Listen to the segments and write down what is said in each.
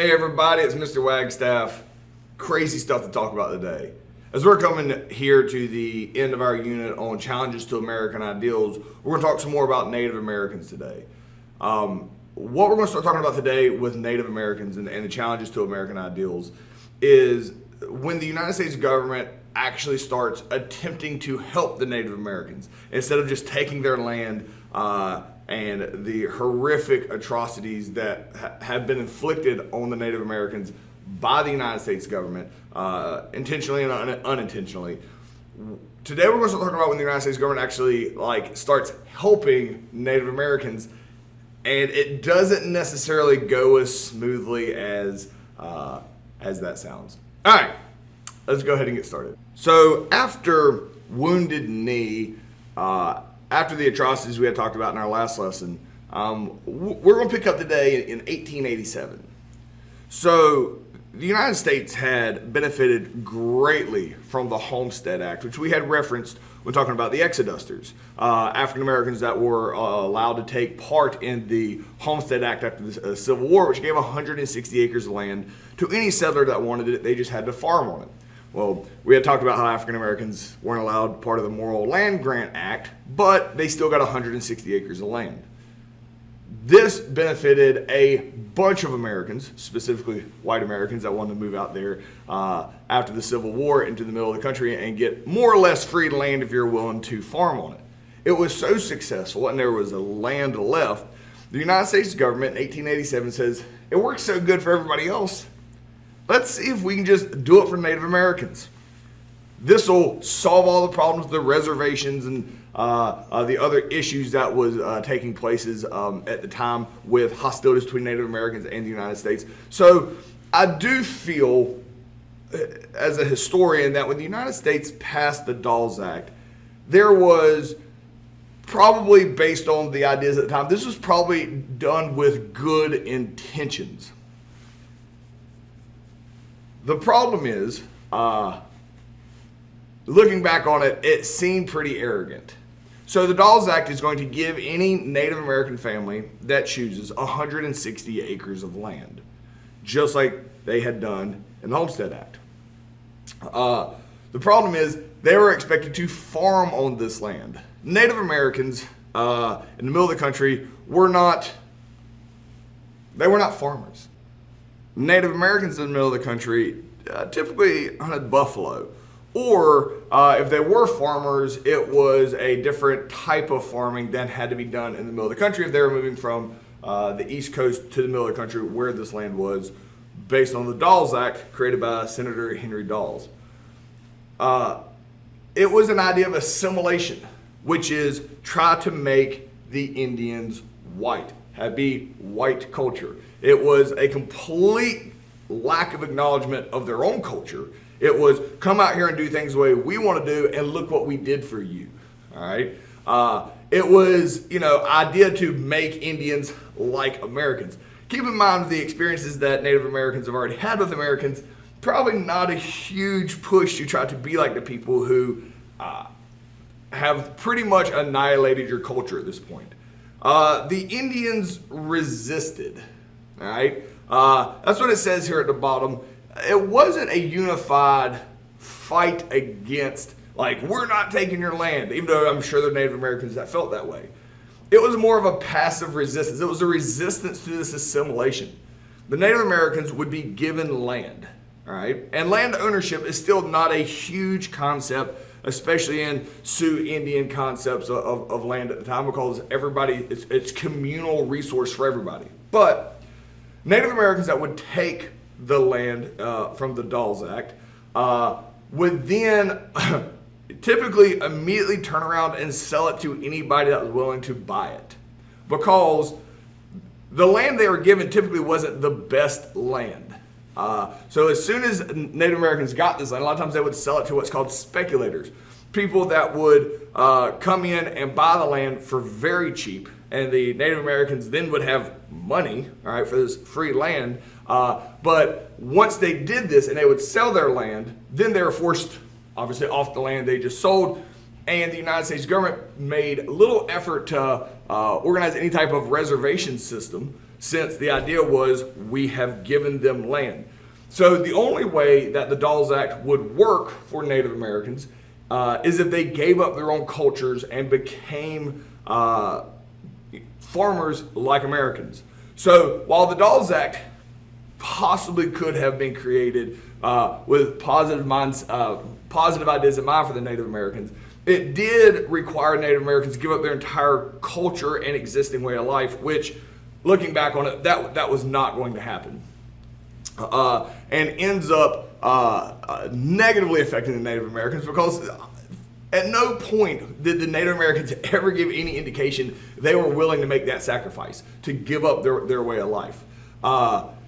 Hey everybody, it's Mr. Wagstaff. Crazy stuff to talk about today. As we're coming here to the end of our unit on challenges to American ideals, we're going to talk some more about Native Americans today. What we're going to start talking about today with Native Americans and the challenges to American ideals is when the United States government actually starts attempting to help the Native Americans instead of just taking their land and the horrific atrocities that have been inflicted on the Native Americans by the United States government, intentionally and unintentionally. Today we're going to start talking about when the United States government actually starts helping Native Americans, and it doesn't necessarily go as smoothly as that sounds. All right, let's go ahead and get started. So after Wounded Knee, after the atrocities we had talked about in our last lesson, we're going to pick up today in 1887. So the United States had benefited greatly from the Homestead Act, which we had referenced when talking about the Exodusters, African Americans that were allowed to take part in the Homestead Act after the Civil War, which gave 160 acres of land to any settler that wanted it. They just had to farm on it. Well, we had talked about how African Americans weren't allowed part of the Moral Land Grant Act, but they still got 160 acres of land. This benefited a bunch of Americans, specifically white Americans that wanted to move out there after the Civil War into the middle of the country and get more or less free land if you're willing to farm on it. It was so successful and there was a land left, the United States government in 1887 says, it works so good for everybody else, let's see if we can just do it for Native Americans. This will solve all the problems with the reservations and the other issues that was taking places at the time with hostilities between Native Americans and the United States. So I do feel, as a historian, that when the United States passed the Dawes Act, there was probably, based on the ideas at the time, this was probably done with good intentions. The problem is, looking back on it, it seemed pretty arrogant. So the Dawes Act is going to give any Native American family that chooses 160 acres of land, just like they had done in the Homestead Act. The problem is they were expected to farm on this land. Native Americans in the middle of the country were not farmers. Native Americans in the middle of the country typically hunted buffalo. Or if they were farmers, it was a different type of farming that had to be done in the middle of the country if they were moving from the East Coast to the middle of the country where this land was, based on the Dawes Act created by Senator Henry Dawes. It was an idea of assimilation, which is try to make the Indians white, be white culture. It was a complete lack of acknowledgement of their own culture. It was come out here and do things the way we want to do, and look what we did for you. All right. It was, idea to make Indians like Americans. Keep in mind the experiences that Native Americans have already had with Americans. Probably not a huge push to try to be like the people who have pretty much annihilated your culture at this point. The Indians resisted. All right. That's what it says here at the bottom. It wasn't a unified fight against, we're not taking your land, even though I'm sure there are Native Americans that felt that way. It was more of a passive resistance. It was a resistance to this assimilation. The Native Americans would be given land, all right? And land ownership is still not a huge concept, especially in Sioux Indian concepts of land at the time, because it's communal resource for everybody. But Native Americans that would take the land from the Dawes Act would then typically immediately turn around and sell it to anybody that was willing to buy it, because the land they were given typically wasn't the best land. So as soon as Native Americans got this land, a lot of times they would sell it to what's called speculators, people that would come in and buy the land for very cheap, and the Native Americans then would have money, all right, for this free land. But once they did this and they would sell their land, then they were forced, obviously, off the land they just sold. And the United States government made little effort to organize any type of reservation system since the idea was we have given them land. So the only way that the Dawes Act would work for Native Americans is if they gave up their own cultures and became farmers like Americans. So while the Dawes Act possibly could have been created with positive ideas in mind for the Native Americans, it did require Native Americans to give up their entire culture and existing way of life, which, looking back on it, that was not going to happen. And ends up negatively affecting the Native Americans, because at no point did the Native Americans ever give any indication they were willing to make that sacrifice, to give up their way of life.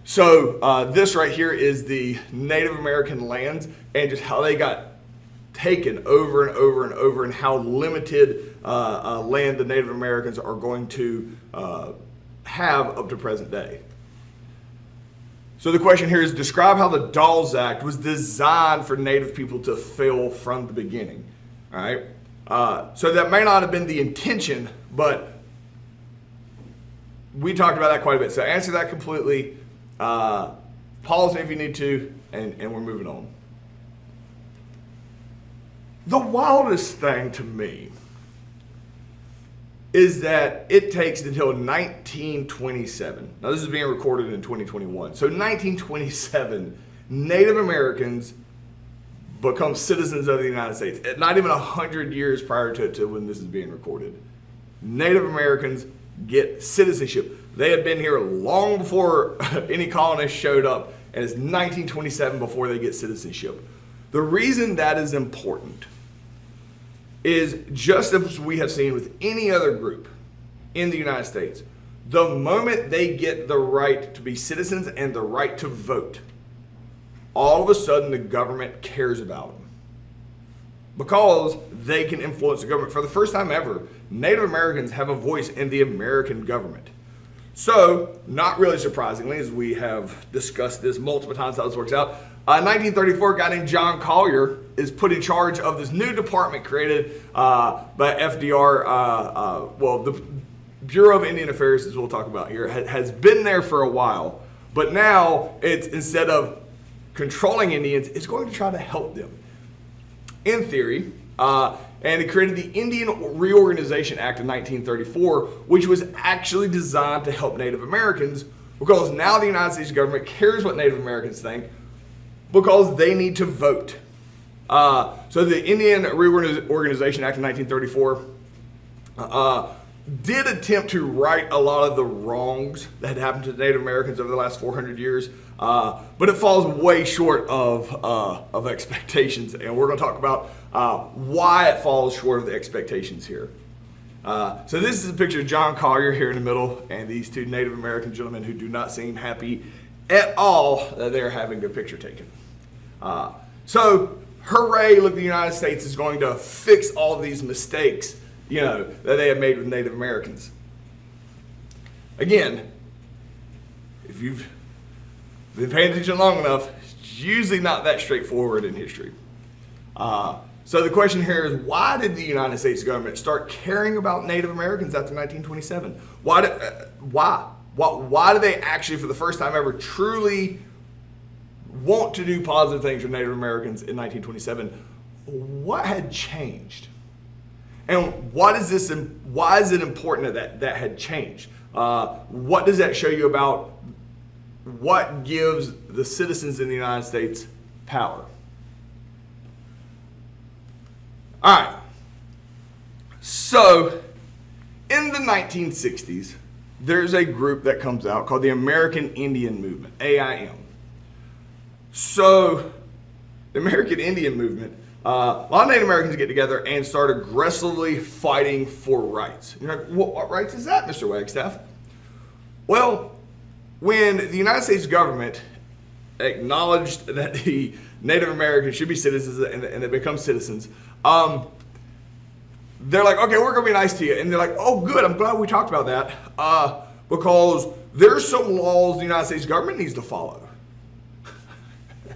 So this right here is the Native American lands and just how they got taken over and over and over, and how limited land the Native Americans are going to have up to present day. So the question here is, describe how the Dawes Act was designed for Native people to fail from the beginning. All right. So that may not have been the intention, but we talked about that quite a bit. So answer that completely. Pause me if you need to, and we're moving on. The wildest thing to me is that it takes until 1927. Now this is being recorded in 2021. So 1927, Native Americans become citizens of the United States. Not even 100 years prior to when this is being recorded. Native Americans get citizenship. They had been here long before any colonists showed up, and it's 1927 before they get citizenship. The reason that is important is, just as we have seen with any other group in the United States, the moment they get the right to be citizens and the right to vote, all of a sudden the government cares about them, because they can influence the government. For the first time ever, Native Americans have a voice in the American government. So, not really surprisingly, as we have discussed this multiple times how this works out, 1934, a guy named John Collier is put in charge of this new department created by FDR. The Bureau of Indian Affairs, as we'll talk about here, has been there for a while. But now, it's, instead of controlling Indians, it's going to try to help them. In theory, and it created the Indian Reorganization Act of 1934, which was actually designed to help Native Americans, because now the United States government cares what Native Americans think, because they need to vote. So the Indian Reorganization Act of 1934 did attempt to right a lot of the wrongs that had happened to Native Americans over the last 400 years, but it falls way short of expectations, and we're going to talk about why it falls short of the expectations here. So this is a picture of John Collier here in the middle, and these two Native American gentlemen who do not seem happy at all that they're having their picture taken. So hooray, look, the United States is going to fix all of these mistakes, that they have made with Native Americans. Again, if you've been paying attention long enough, it's usually not that straightforward in history. So the question here is, why did the United States government start caring about Native Americans after 1927? Why do they actually, for the first time ever, truly want to do positive things for Native Americans in 1927? What had changed? And why is it important that had changed? What does that show you about what gives the citizens in the United States power? All right. So, in the 1960s, there's a group that comes out called the American Indian Movement, AIM. So, the American Indian Movement, a lot of Native Americans get together and start aggressively fighting for rights. You're like, what rights is that, Mr. Wagstaff? Well, when the United States government acknowledged that the Native Americans should be citizens and they become citizens, they're like, okay, we're going to be nice to you. And they're like, oh, good, I'm glad we talked about that, because there's some laws the United States government needs to follow.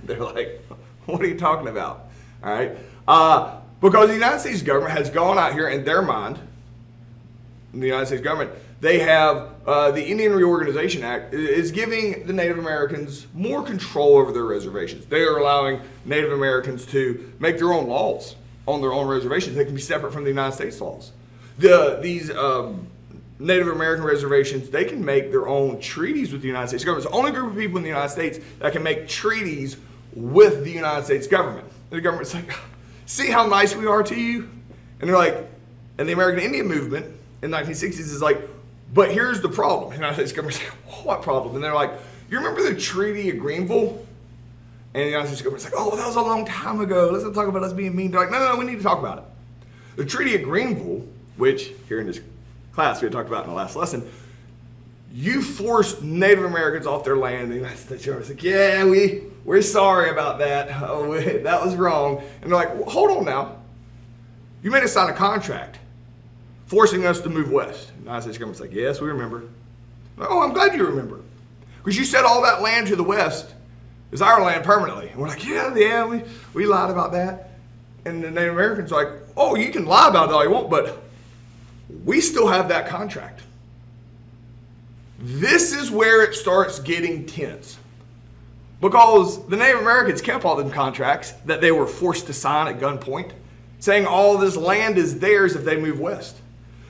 They're like, what are you talking about? All right. Because the United States government has gone out here in their mind the United States government, they have the Indian Reorganization Act is giving the Native Americans more control over their reservations. They are allowing Native Americans to make their own laws on their own reservations. They can be separate from the United States laws. These Native American reservations, they can make their own treaties with the United States government. It's the only group of people in the United States that can make treaties with the United States government. And the government's like, see how nice we are to you? And they're like, and the American Indian movement in the 1960s is like, but here's the problem. And the United States government's like, what problem? And they're like, you remember the Treaty of Greenville? And the United States government's like, oh, that was a long time ago. Let's not talk about us being mean. They're like, no, we need to talk about it. The Treaty of Greenville, which here in this class we had talked about in the last lesson, you forced Native Americans off their land. The United States government's like, yeah, we're sorry about that. Oh, that was wrong. And they're like, well, hold on now. You made us sign a contract forcing us to move west. The United States government's like, yes, we remember. Like, oh, I'm glad you remember. Because you said all that land to the west is our land permanently. And we're like, yeah, we lied about that. And the Native Americans are like, oh, you can lie about it all you want, but we still have that contract. This is where it starts getting tense. Because the Native Americans kept all them contracts that they were forced to sign at gunpoint, saying all this land is theirs if they move west.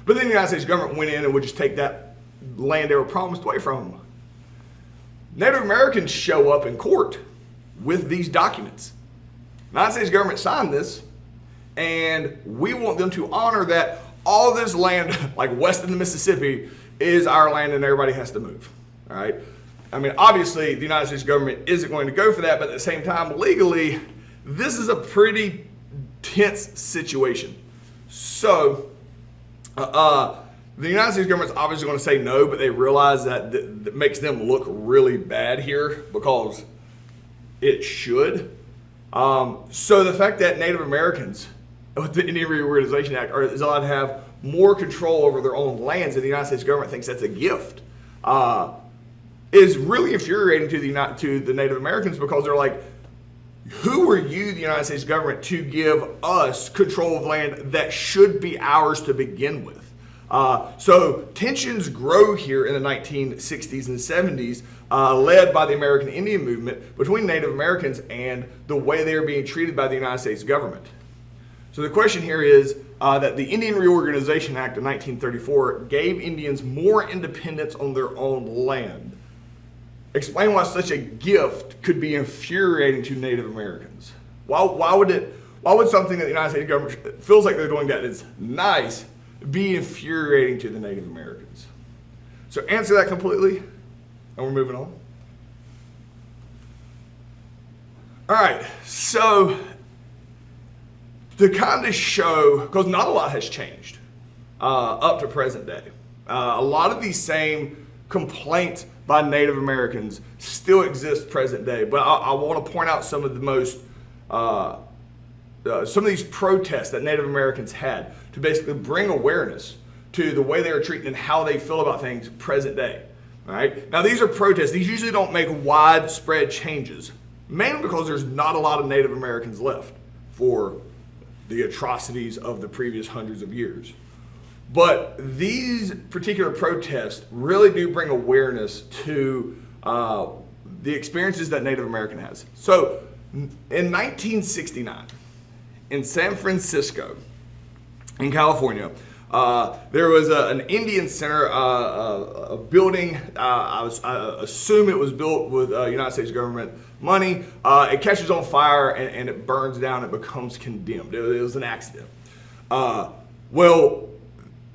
But then the United States government went in and would just take that land they were promised away from them. Native Americans show up in court with these documents. The United States government signed this, and we want them to honor that all this land, like west of the Mississippi, is our land and everybody has to move. All right? I mean, obviously, the United States government isn't going to go for that, but at the same time, legally, this is a pretty tense situation. So, the United States government's obviously going to say no, but they realize that that makes them look really bad here because it should. So the fact that Native Americans with the Indian Reorganization Act is allowed to have more control over their own lands, and the United States government thinks that's a gift, is really infuriating to the Native Americans because they're like, who are you, the United States government, to give us control of land that should be ours to begin with? So tensions grow here in the 1960s and 70s, led by the American Indian movement between Native Americans and the way they are being treated by the United States government. So the question here is that the Indian Reorganization Act of 1934 gave Indians more independence on their own land. Explain why such a gift could be infuriating to Native Americans. Why would something that the United States government feels like they're doing that is nice be infuriating to the Native Americans? So answer that completely, and we're moving on. All right, so to kind of show, because not a lot has changed up to present day. A lot of these same complaints by Native Americans still exist present day, but I want to point out some of the most, some of these protests that Native Americans had to basically bring awareness to the way they are treated and how they feel about things present day. All right. Now these are protests. These usually don't make widespread changes, mainly because there's not a lot of Native Americans left for the atrocities of the previous hundreds of years. But these particular protests really do bring awareness to the experiences that Native American has. So in 1969, in San Francisco, in California, there was an Indian center, a building. I assume it was built with United States government money. It catches on fire and it burns down and becomes condemned. It was an accident. Well,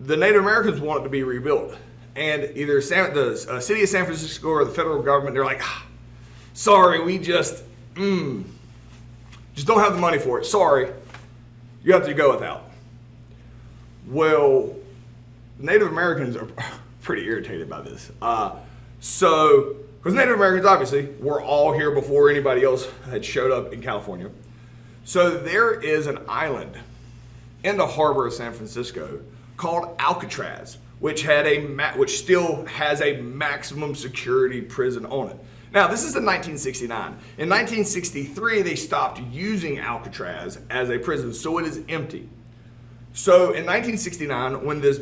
the Native Americans want it to be rebuilt. And either the city of San Francisco or the federal government, they're like, sorry, we just don't have the money for it. Sorry, you have to go without. Well, Native Americans are pretty irritated by this. Because Native Americans obviously were all here before anybody else had showed up in California. So there is an island in the harbor of San Francisco called Alcatraz, which still has a maximum security prison on it. Now, this is in 1969. In 1963, they stopped using Alcatraz as a prison, so it is empty. So in 1969, when this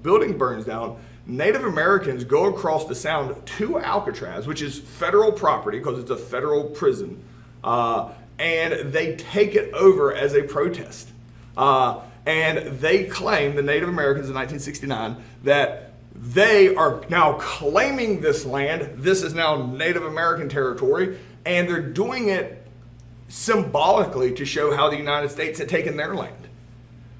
building burns down, Native Americans go across the Sound to Alcatraz, which is federal property because it's a federal prison, and they take it over as a protest. And they claim, the Native Americans in 1969, that they are now claiming this land. This is now Native American territory, and they're doing it symbolically to show how the United States had taken their land.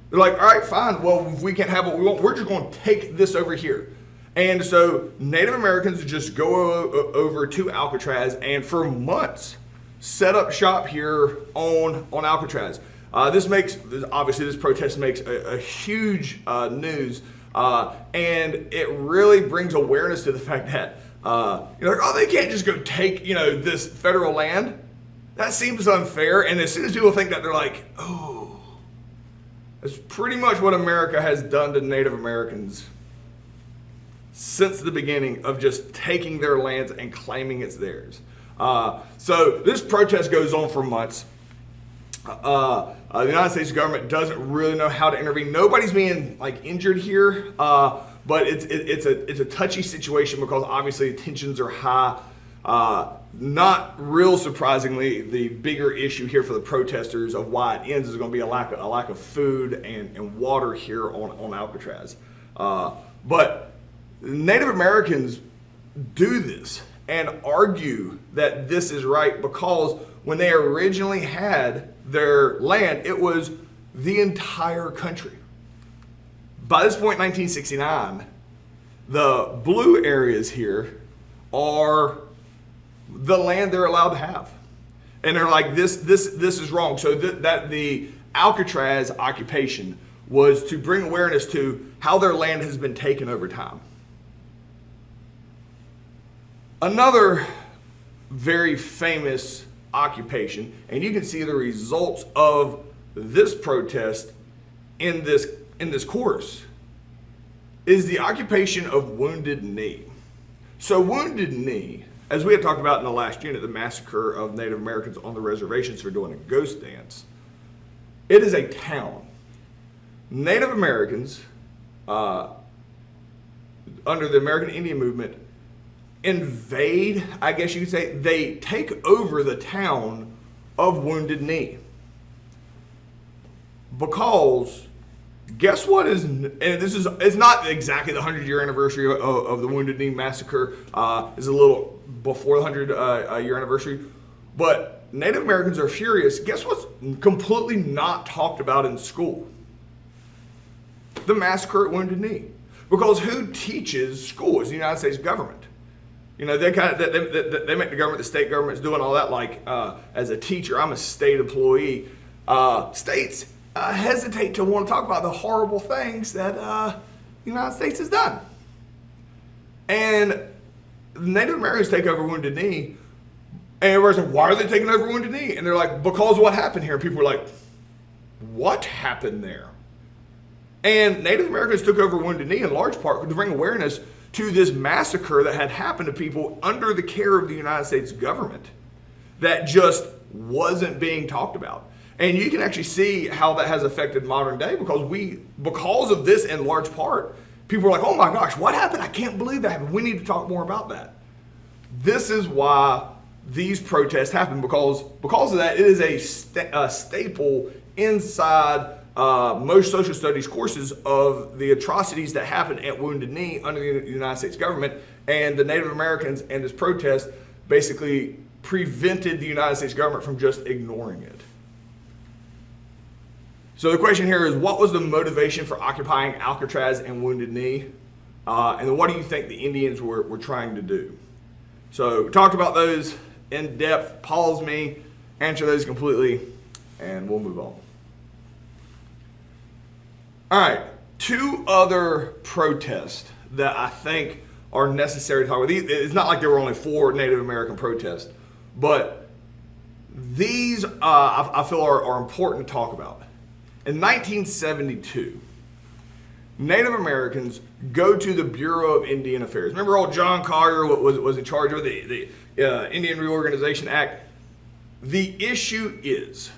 They're like, all right, fine. Well, if we can't have what we want, we're just going to take this over here. And so Native Americans just go over to Alcatraz and for months set up shop here on Alcatraz. This protest makes a huge news, and it really brings awareness to the fact that you're like, oh, they can't just go take this federal land. That seems unfair. And as soon as people think that, they're like, oh, that's pretty much what America has done to Native Americans since the beginning of just taking their lands and claiming it's theirs. So this protest goes on for months. The United States government doesn't really know how to intervene. Nobody's being injured here, but it's a touchy situation because obviously tensions are high. Not real surprisingly, the bigger issue here for the protesters of why it ends is going to be a lack of food and water here on Alcatraz. But Native Americans do this and argue that this is right because when they originally had their land, it was the entire country. By this point, 1969, the blue areas here are the land they're allowed to have. And they're like, this is wrong. So that the Alcatraz occupation was to bring awareness to how their land has been taken over time. Another very famous occupation, and you can see the results of this protest in this course, is the occupation of Wounded Knee. So Wounded Knee, as we had talked about in the last unit, the massacre of Native Americans on the reservations for doing a ghost dance, it is a town. Native Americans, under the American Indian movement, invade, I guess you could say, they take over the town of Wounded Knee. Because guess what is, and it's not exactly the 100-year anniversary of the Wounded Knee massacre, it's a little before the 100-year anniversary, but Native Americans are furious. Guess what's completely not talked about in school? The massacre at Wounded Knee. Because who teaches school? It's the United States government. They make the government, the state government's doing all that. As a teacher, I'm a state employee. States hesitate to want to talk about the horrible things that the United States has done. And Native Americans take over Wounded Knee, and everybody's like, why are they taking over Wounded Knee? And they're like, because of what happened here. And people are like, what happened there? And Native Americans took over Wounded Knee in large part to bring awareness to this massacre that had happened to people under the care of the United States government that just wasn't being talked about. And you can actually see how that has affected modern day because of this in large part, people are like, oh my gosh, what happened? I can't believe that happened. We need to talk more about that. This is why these protests happen, because of that, it is a staple inside most social studies courses of the atrocities that happened at Wounded Knee under the United States government, and the Native Americans and this protest basically prevented the United States government from just ignoring it. So the question here is, what was the motivation for occupying Alcatraz and Wounded Knee? And what do you think the Indians were trying to do? So we talked about those in depth. Pause me, answer those completely, and we'll move on. All right, two other protests that I think are necessary to talk about. It's not like there were only 4 Native American protests, but these I feel are important to talk about. In 1972, Native Americans go to the Bureau of Indian Affairs. Remember old John Collier was in charge of the Indian Reorganization Act? The issue is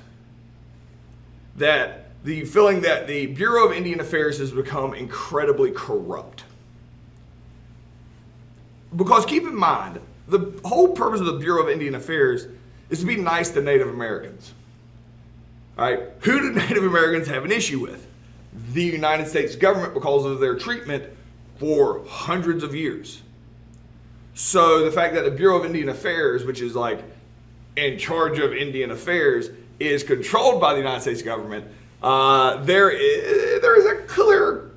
that the feeling that the Bureau of Indian Affairs has become incredibly corrupt. Because keep in mind, the whole purpose of the Bureau of Indian Affairs is to be nice to Native Americans. All right? Who do Native Americans have an issue with? The United States government, because of their treatment for hundreds of years. So the fact that the Bureau of Indian Affairs, which is like in charge of Indian affairs, is controlled by the United States government, there is a clear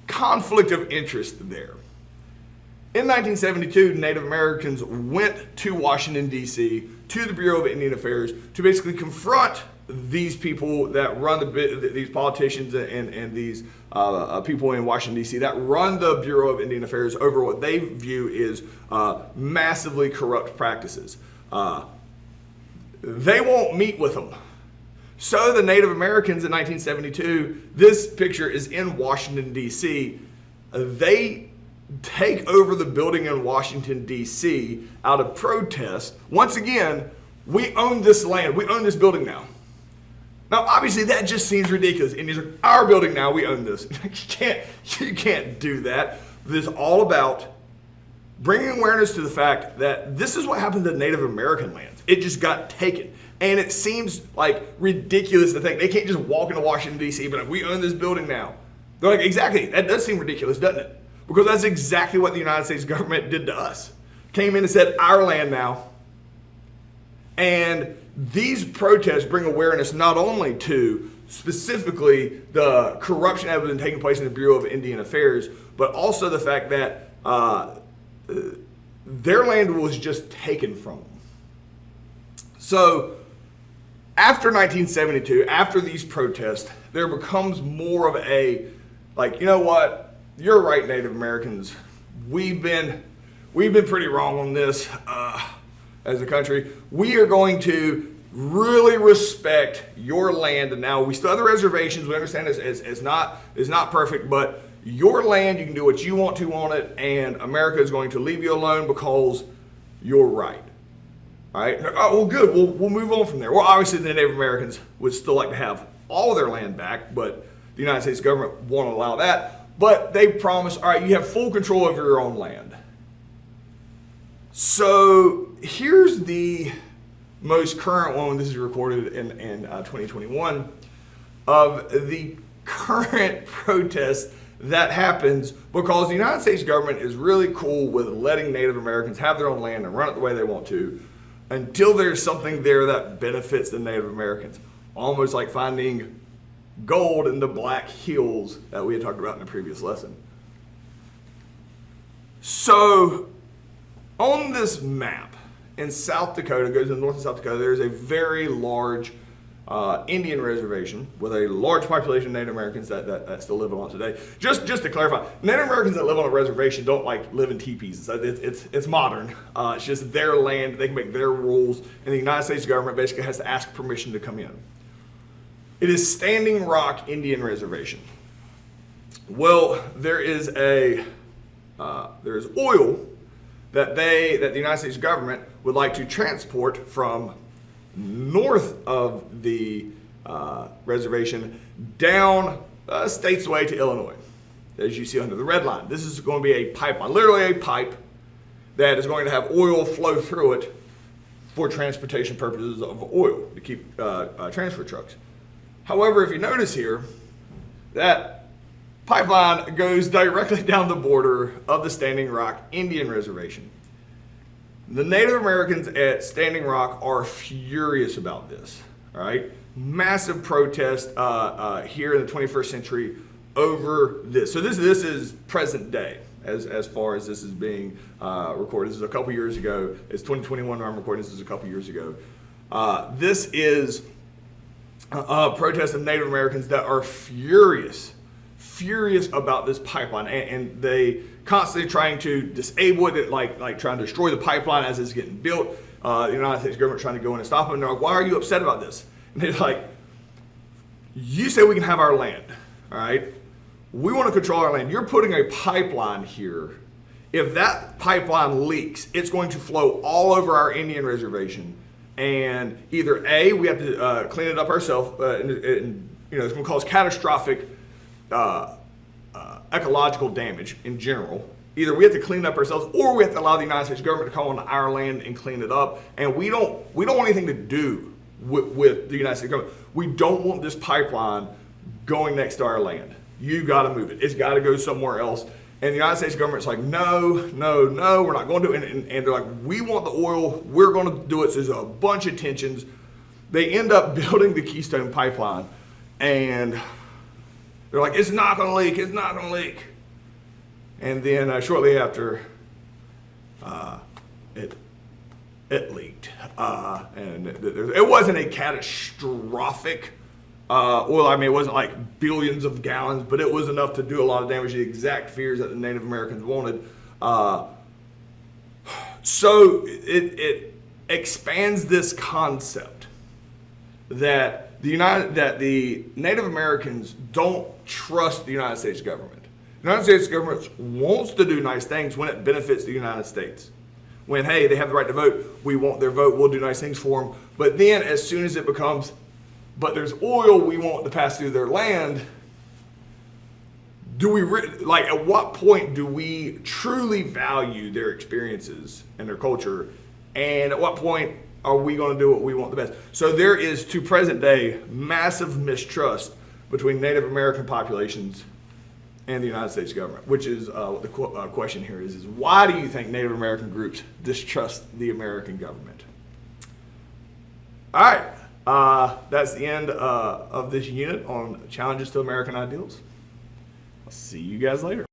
conflict of interest there. In 1972, Native Americans went to Washington, D.C., to the Bureau of Indian Affairs to basically confront these people that run these politicians and these people in Washington, D.C. that run the Bureau of Indian Affairs over what they view is massively corrupt practices. They won't meet with them. So the Native Americans in 1972, this picture is in Washington, D.C. They take over the building in Washington, D.C. out of protest. Once again, we own this land. We own this building now. Now, obviously, that just seems ridiculous. And these are our building now. We own this. You can't do that. This is all about bringing awareness to the fact that this is what happened to Native American lands. It just got taken. And it seems like ridiculous to think they can't just walk into Washington, D.C., but we own this building now. They're like, exactly. That does seem ridiculous, doesn't it? Because that's exactly what the United States government did to us. Came in and said, our land now. And these protests bring awareness not only to specifically the corruption that has been taking place in the Bureau of Indian Affairs, but also the fact that their land was just taken from them. So after 1972, after these protests, there becomes more of a, like, you know what? You're right, Native Americans. We've been pretty wrong on this as a country. We are going to really respect your land. And now we still have the reservations. We understand it's not perfect, but your land, you can do what you want to on it, and America is going to leave you alone because you're right. All right. Oh, well, good. We'll move on from there. Well, obviously, the Native Americans would still like to have all of their land back, but the United States government won't allow that. But they promise, all right, you have full control over your own land. So here's the most current one. This is recorded in 2021 of the current protest that happens because the United States government is really cool with letting Native Americans have their own land and run it the way they want to until there's something there that benefits the Native Americans. Almost like finding gold in the Black Hills that we had talked about in the previous lesson. So on this map in South Dakota, goes in north and South Dakota, there's a very large Indian reservation with a large population of Native Americans that still live on today. Just to clarify, Native Americans that live on a reservation don't like live in teepees. It's modern. It's just their land. They can make their rules, and the United States government basically has to ask permission to come in. It is Standing Rock Indian Reservation. Well, there is oil that the United States government would like to transport from north of the reservation down states way to Illinois, as you see under the red line. This is going to be a pipeline, literally a pipe that is going to have oil flow through it for transportation purposes of oil to keep transfer trucks. However, if you notice here, that pipeline goes directly down the border of the Standing Rock Indian Reservation. The Native Americans at Standing Rock are furious about this, all right? Massive protest here in the 21st century over this. So this is present day as far as this is being recorded. This is a couple years ago. It's 2021 when I'm recording. This is a couple years ago. This is a protest of Native Americans that are furious about this pipeline, and they constantly trying to disable it, like trying to destroy the pipeline as it's getting built. The United States government trying to go in and stop them. And they're like, why are you upset about this? And they're like, you say we can have our land, all right? We want to control our land. You're putting a pipeline here. If that pipeline leaks, it's going to flow all over our Indian reservation. And either A, we have to clean it up ourselves and it's going to cause catastrophic ecological damage in general. Either we have to clean it up ourselves, or we have to allow the United States government to come onto our land and clean it up. And we don't want anything to do with the United States government. We don't want this pipeline going next to our land. You got to move it. It's got to go somewhere else. And the United States government's like, no, we're not going to do it. And they're like, we want the oil. We're going to do it. So there's a bunch of tensions. They end up building the Keystone Pipeline, and they're like, it's not going to leak. It's not going to leak. And then shortly after, it leaked. And it wasn't a catastrophic oil. I mean, it wasn't like billions of gallons, but it was enough to do a lot of damage. The exact fears that the Native Americans wanted. So it expands this concept that the Native Americans don't trust the United States government. The United States government wants to do nice things when it benefits the United States. When, hey, they have the right to vote, we want their vote, we'll do nice things for them. But then as soon as it becomes, but there's oil we want to pass through their land, at what point do we truly value their experiences and their culture? And at what point are we going to do what we want the best? So there is, to present day, massive mistrust between Native American populations and the United States government, which is what the question here is why do you think Native American groups distrust the American government? All right, that's the end of this unit on challenges to American ideals. I'll see you guys later.